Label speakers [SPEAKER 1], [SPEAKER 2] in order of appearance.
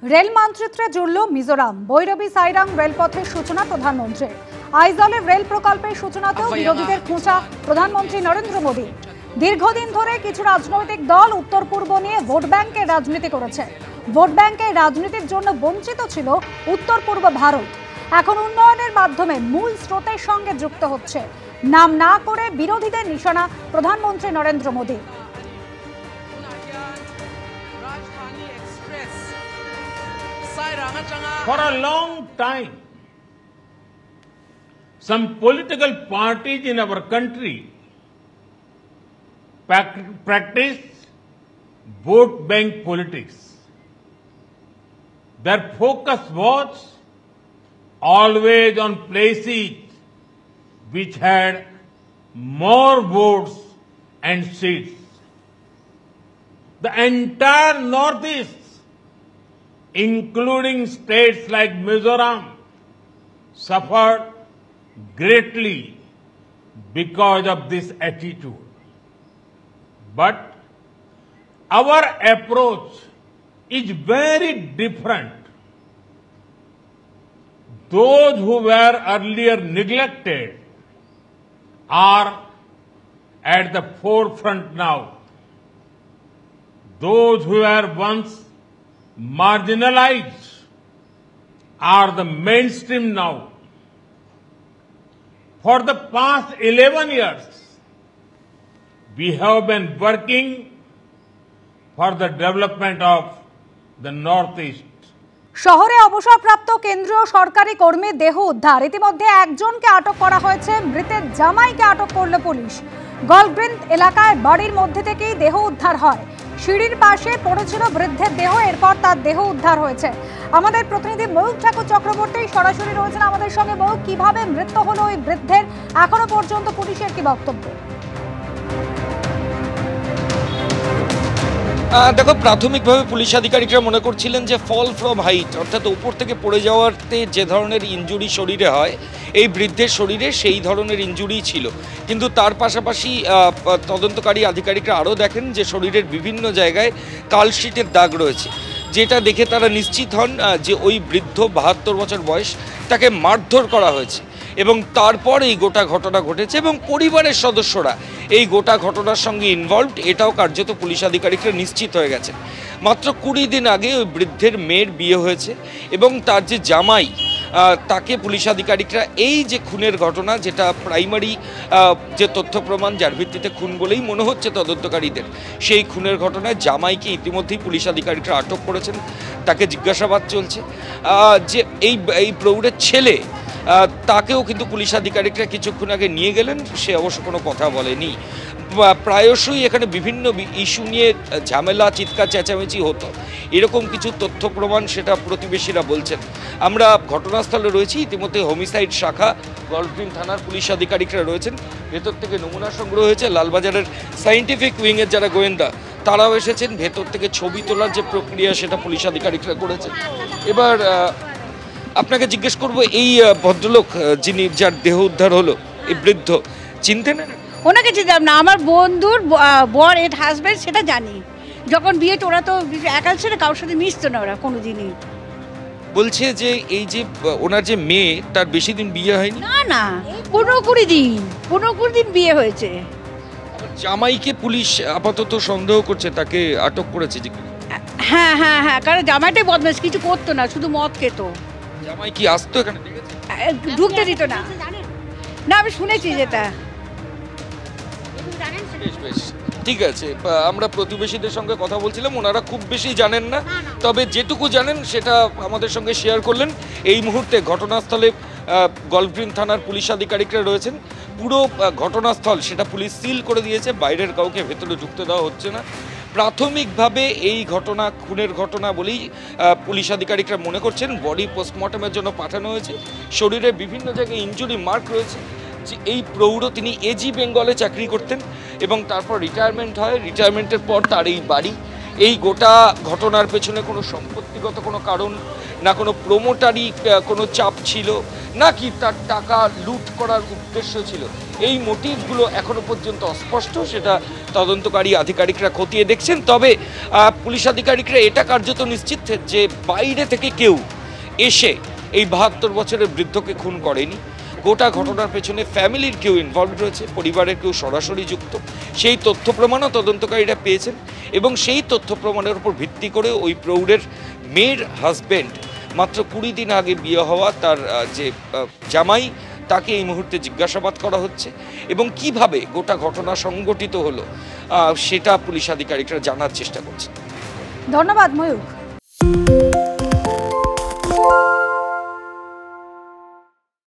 [SPEAKER 1] Rail মানচিত্রে জুড়ল মিজোরাম। বৈরবী সাইরাং রেলপথের সূচনা প্রধানমন্ত্রীর। আইজলের রেল প্রকল্পের সূচনাতেও বিরোধীদের খোঁচা প্রধানমন্ত্রী নরেন্দ্র মোদী। দীর্ঘদিন ধরে কিছু রাজনৈতিক দল উত্তর পূর্ব নিয়ে ভোট ব্যাংকের রাজনীতি করেছে। ভোট ব্যাংকের রাজনীতির জন্য বঞ্চিত ছিল উত্তর পূর্ব ভারত। এখন উন্নয়নের মাধ্যমে মূল স্রোতের সঙ্গে যুক্ত হচ্ছে। নাম না করে বিরোধীদের নিশানা প্রধানমন্ত্রী Narendra Modi.
[SPEAKER 2] For a long time, some political parties in our country practiced vote bank politics. Their focus was always on places which had more votes and seats. The entire Northeast, including states like Mizoram, suffered greatly because of this attitude. But our approach is very different. Those who were earlier neglected are at the forefront now. Those who were once marginalized are the mainstream now. For the past 11 years, we have been working for the development of the Northeast.
[SPEAKER 1] শহরে অবসরপ্রাপ্ত কেন্দ্রীয় সরকারি কর্মীর দেহ উদ্ধার। ইতিমধ্যে একজনকে আটক করা হয়েছে। মৃতের জামাইকে আটক করল পুলিশ। গলগ্রিন্দ এলাকায় বাড়ির মধ্যে থেকেই দেহ উদ্ধার হয়। সিঁড়ির পাশে পড়েছিল বৃদ্ধের দেহ। এরপর তার দেহ উদ্ধার হয়েছে। আমাদের প্রতিনিধি ময়ূক ঠাকুর চক্রবর্তী সরাসরি রয়েছেন আমাদের সঙ্গে। ময়ূক, কিভাবে মৃত্যু হলো ওই বৃদ্ধের, এখনো পর্যন্ত পুলিশের কি বক্তব্য?
[SPEAKER 3] দেখো, প্রাথমিকভাবে পুলিশ আধিকারিকরা মনে করছিলেন যে ফল ফ্রম হাইট, অর্থাৎ উপর থেকে পড়ে যাওয়াতে যে ধরনের ইনজুরি শরীরে হয়, এই বৃদ্ধের শরীরে সেই ধরনের ইনজুরি ছিল। কিন্তু তার পাশাপাশি তদন্তকারী আধিকারিকরা আরও দেখেন যে শরীরের বিভিন্ন জায়গায় কালশিটের দাগ রয়েছে, যেটা দেখে তারা নিশ্চিত হন যে ওই বৃদ্ধ ৭২ বছর বয়স, তাকে মারধর করা হয়েছে এবং তারপর এই গোটা ঘটনা ঘটেছে এবং পরিবারের সদস্যরা এই গোটা ঘটনার সঙ্গে ইনভলভড, এটাও কার্যত পুলিশ আধিকারিকরা নিশ্চিত হয়ে গেছেন। মাত্র ২০ দিন আগে ওই বৃদ্ধের মেয়ের বিয়ে হয়েছে এবং তার যে জামাই, তাকে পুলিশ আধিকারিকরা এই যে খুনের ঘটনা, যেটা প্রাইমারি যে তথ্য প্রমাণ যার ভিত্তিতে খুন বলেই মনে হচ্ছে তদন্তকারীদের, সেই খুনের ঘটনায় জামাইকে ইতিমধ্যেই পুলিশ আধিকারিকরা আটক করেছেন। তাকে জিজ্ঞাসাবাদ চলছে। যে এই প্রৌঢ়ের ছেলে, তাকেও কিন্তু পুলিশ আধিকারিকরা কিছুক্ষণ আগে নিয়ে গেলেন। সে অবশ্য কোনো কথা বলেনি। প্রায়শই এখানে বিভিন্ন ইস্যু নিয়ে ঝামেলা, চিৎকার চেঁচামেচি হতো, এরকম কিছু তথ্য প্রমাণ সেটা প্রতিবেশীরা বলছেন। আমরা ঘটনাস্থলে রয়েছি। ইতিমধ্যে হোমিসাইড শাখা, গলগ্রিন্দ থানার পুলিশ আধিকারিকরা রয়েছেন। ভেতর থেকে নমুনা সংগ্রহ হয়েছে। লালবাজারের সায়েন্টিফিক উইংয়ের যারা গোয়েন্দা, তারাও এসেছেন। ভেতর থেকে ছবি তোলার যে প্রক্রিয়া, সেটা পুলিশ আধিকারিকরা করেছেন। এবার আপনাকে জিজ্ঞেস করবো, এই ভদ্রলোক যিনি, যার দেহ উদ্ধার হলো, এই বৃদ্ধ, চিনতেন?
[SPEAKER 4] ওনাকে চিনতাম না। আমার বন্ধুর বর, এর হাজব্যান্ড, সেটা জানি। যখন বিয়ে ওরা তো একা ছিল, কারোর সাথে মিশতো না ওরা কোনো দিনই।
[SPEAKER 3] বলছে যে এই যে ওনার যে মেয়ে, তার বেশি দিন বিয়ে হয়নি।
[SPEAKER 4] না না, ১৫-২০ দিন বিয়ে হয়েছে।
[SPEAKER 3] জামাইকে পুলিশ আপাতত সন্দেহ করছে, তাকে আটক করেছে।
[SPEAKER 4] হ্যাঁ হ্যাঁ হ্যাঁ, কারণ জামাইটাই বদমাশ, কিছু করতো না, শুধু মদ খেত।
[SPEAKER 3] জামাই কি আসতো এখানে?
[SPEAKER 4] ঢুকতে দিত না। না, আমি শুনেছি যেটা।
[SPEAKER 3] বেশ, ঠিক আছে। আমরা প্রতিবেশীদের সঙ্গে কথা বলছিলাম, ওনারা খুব বেশি জানেন না, তবে যেটুকু জানেন সেটা আমাদের সঙ্গে শেয়ার করলেন। এই মুহূর্তে ঘটনাস্থলে গলগ্রিন্দ থানার পুলিশ আধিকারিকরা রয়েছেন। পুরো ঘটনাস্থল সেটা পুলিশ সিল করে দিয়েছে, বাইরের কাউকে ভেতরে ঢুকতে দেওয়া হচ্ছে না। প্রাথমিকভাবে এই ঘটনা খুনের ঘটনা বলেই পুলিশ আধিকারিকরা মনে করছেন। বডি পোস্টমর্টমের জন্য পাঠানো হয়েছে। শরীরে বিভিন্ন জায়গায় ইনজুরি মার্ক রয়েছে। যে এই প্রৌঢ়, তিনি এজি বেঙ্গলে চাকরি করতেন এবং তারপর রিটায়ারমেন্ট হয়। রিটায়ারমেন্টের পর তার এই বাড়ি, এই গোটা ঘটনার পেছনে কোনো সম্পত্তিগত কোনো কারণ, না কোনো প্রমোটারি কোনো চাপ ছিল, নাকি তার টাকা লুট করার উদ্দেশ্য ছিল, এই মোটিভগুলো এখনো পর্যন্ত অস্পষ্ট। সেটা তদন্তকারী আধিকারিকরা খতিয়ে দেখছেন। তবে পুলিশ আধিকারিকরা এটা কার্যত নিশ্চিত যে বাইরে থেকে কেউ এসে এই 72 বছরের বৃদ্ধকে খুন করেনি। গোটা ঘটনার পেছনে ফ্যামিলির কেউ ইনভলভ রয়েছে, পরিবারের কেউ সরাসরি যুক্ত। সেই তথ্য প্রমাণও তদন্তকারীরা পেয়েছেন এবং সেই তথ্য প্রমাণের উপর ভিত্তি করে ওই প্রৌঢ়ের মেয়ের হাজব্যান্ড, মাত্র 20 দিন আগে বিয়ে হওয়া তার যে জামাই, তাকে এই মুহূর্তে জিজ্ঞাসাবাদ করা হচ্ছে এবং কিভাবে গোটা ঘটনা সংঘটিত হলো সেটা পুলিশ আধিকারিকরা জানার চেষ্টা করছেন।
[SPEAKER 1] ধন্যবাদ ময়ূক।